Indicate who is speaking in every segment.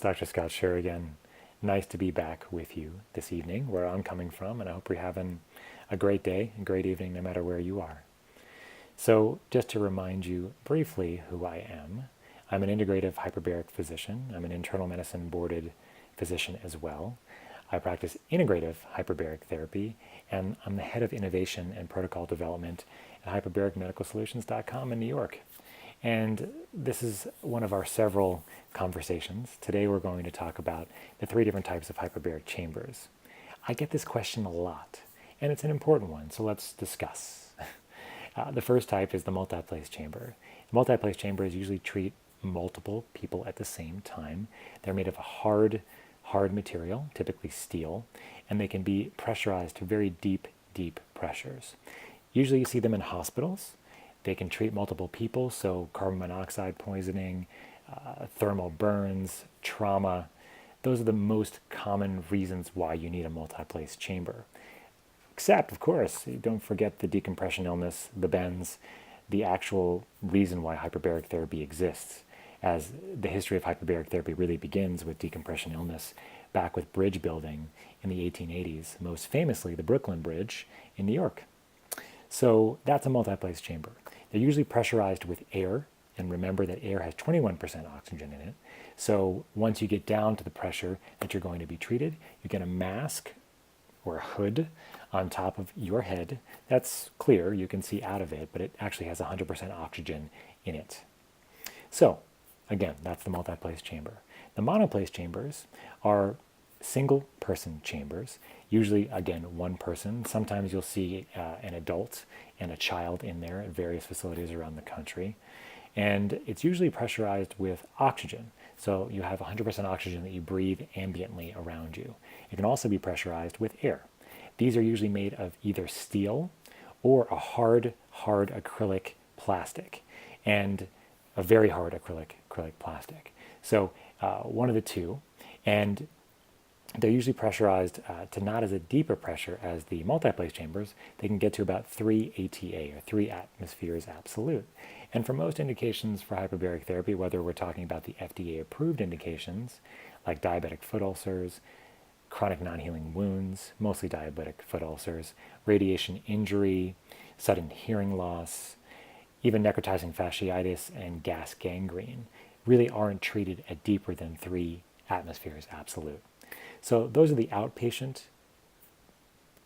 Speaker 1: Dr. Scott Scher again. Nice to be back with you this evening, where I'm coming from, and I hope you're having a great day, a great evening, no matter where you are. So, just to remind you briefly who I am, I'm an integrative hyperbaric physician. I'm an internal medicine boarded physician as well. I practice integrative hyperbaric therapy, and I'm the head of innovation and protocol development at hyperbaricmedicalsolutions.com in New York. And this is one of our several conversations. Today we're going to talk about the three different types of hyperbaric chambers. I get this question a lot, and it's an important one, so let's discuss. The first type is the multiplace chamber. Multiplace chambers usually treat multiple people at the same time. They're made of a hard material, typically steel, and they can be pressurized to very deep pressures. Usually you see them in hospitals. They can treat multiple people, so carbon monoxide poisoning, thermal burns, trauma. Those are the most common reasons why you need a multiplace chamber. Except, of course, don't forget the decompression illness, the bends, the actual reason why hyperbaric therapy exists, as the history of hyperbaric therapy really begins with decompression illness back with bridge building in the 1880s, most famously the Brooklyn Bridge in New York. So that's a multiplace chamber. They're usually pressurized with air, and remember that air has 21% oxygen in it. So once you get down to the pressure that you're going to be treated, you get a mask or a hood on top of your head. That's clear, you can see out of it, but it actually has 100% oxygen in it. So again, that's the multiplace chamber. The monoplace chambers are single person chambers, usually again one person. Sometimes you'll see an adult and a child in there at various facilities around the country, and it's usually pressurized with oxygen, so you have 100% oxygen that you breathe ambiently around you. It can also be pressurized with air. These are usually made of either steel or a hard acrylic plastic, and a very hard acrylic plastic, so one of the two. And they're usually pressurized to not as a deeper pressure as the multiplace chambers. They can get to about 3 ATA, or 3 atmospheres absolute. And for most indications for hyperbaric therapy, whether we're talking about the FDA-approved indications, like diabetic foot ulcers, chronic non-healing wounds, mostly diabetic foot ulcers, radiation injury, sudden hearing loss, even necrotizing fasciitis and gas gangrene, really aren't treated at deeper than 3 atmospheres absolute. So those are the outpatient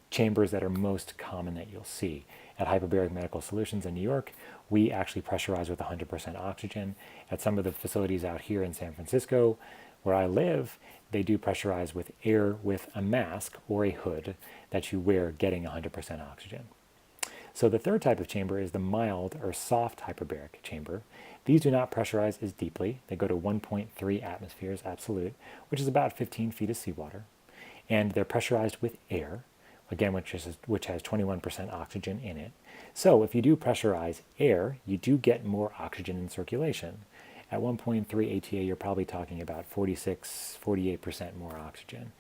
Speaker 1: chambers that are most common that you'll see. At Hyperbaric Medical Solutions in New York, we actually pressurize with 100% oxygen. At some of the facilities out here in San Francisco, where I live, they do pressurize with air with a mask or a hood that you wear getting 100% oxygen. So the third type of chamber is the mild or soft hyperbaric chamber. These do not pressurize as deeply. They go to 1.3 atmospheres absolute, which is about 15 feet of seawater. And they're pressurized with air, again, which has 21% oxygen in it. So if you do pressurize air, you do get more oxygen in circulation. At 1.3 ATA, you're probably talking about 48% more oxygen.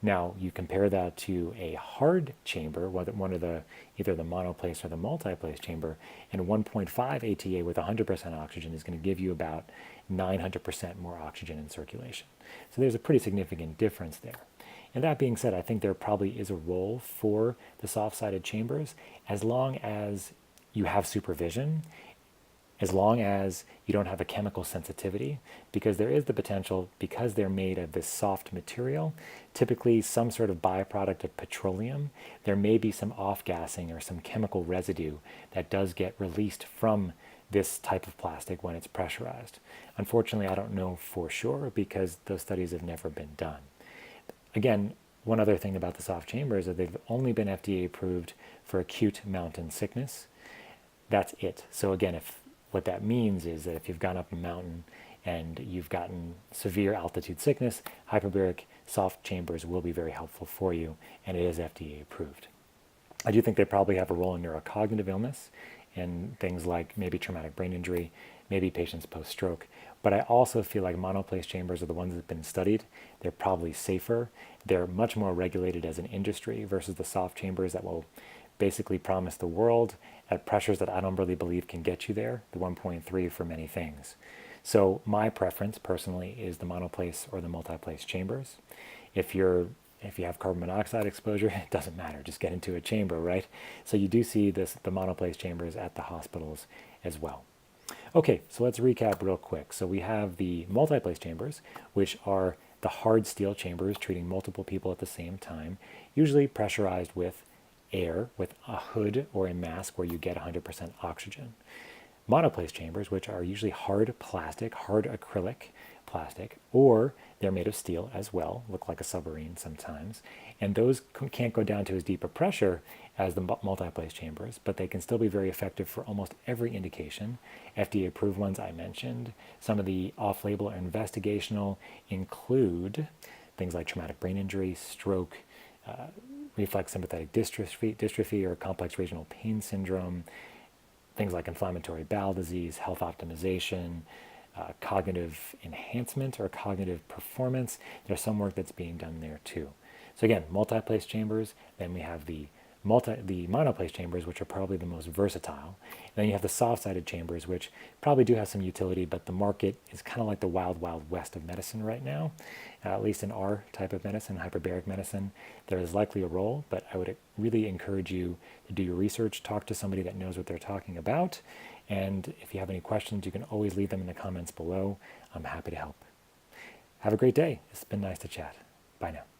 Speaker 1: Now, you compare that to a hard chamber, one of the either the monoplace or the multiplace chamber, and 1.5 ATA with 100% oxygen is going to give you about 900% more oxygen in circulation. So there's a pretty significant difference there. And that being said, I think there probably is a role for the soft-sided chambers as long as you have supervision, as long as you don't have a chemical sensitivity, because there is the potential, because they're made of this soft material, typically some sort of byproduct of petroleum, there may be some off-gassing or some chemical residue that does get released from this type of plastic when it's pressurized. Unfortunately, I don't know for sure because those studies have never been done. Again, one other thing about the soft chambers is that they've only been FDA approved for acute mountain sickness. That's it. So again, what that means is that if you've gone up a mountain and you've gotten severe altitude sickness, hyperbaric soft chambers will be very helpful for you, and it is FDA approved. I do think they probably have a role in neurocognitive illness and things like maybe traumatic brain injury, maybe patients post-stroke. But I also feel like monoplace chambers are the ones that have been studied. They're probably safer. They're much more regulated as an industry versus the soft chambers that will basically promise the world at pressures that I don't really believe can get you there, the 1.3 for many things. So my preference personally is the monoplace or the multiplace chambers. If you have carbon monoxide exposure, it doesn't matter. Just get into a chamber, right? So you do see the monoplace chambers at the hospitals as well. Okay, so let's recap real quick. So we have the multiplace chambers, which are the hard steel chambers treating multiple people at the same time, usually pressurized with air with a hood or a mask where you get 100% oxygen. Monoplace chambers, which are usually hard plastic, hard acrylic plastic, or they're made of steel as well, look like a submarine sometimes. And those can't go down to as deep a pressure as the multiplace chambers, but they can still be very effective for almost every indication. FDA approved ones I mentioned. Some of the off-label or investigational include things like traumatic brain injury, stroke, reflex sympathetic dystrophy or complex regional pain syndrome, things like inflammatory bowel disease, health optimization, cognitive enhancement or cognitive performance. There's some work that's being done there too. So again, multiplace chambers, then we have the monoplace chambers, which are probably the most versatile. And then you have the soft-sided chambers, which probably do have some utility, but the market is kind of like the wild, wild west of medicine right now, at least in our type of medicine, hyperbaric medicine. There is likely a role, but I would really encourage you to do your research, talk to somebody that knows what they're talking about, and if you have any questions, you can always leave them in the comments below. I'm happy to help. Have a great day. It's been nice to chat. Bye now.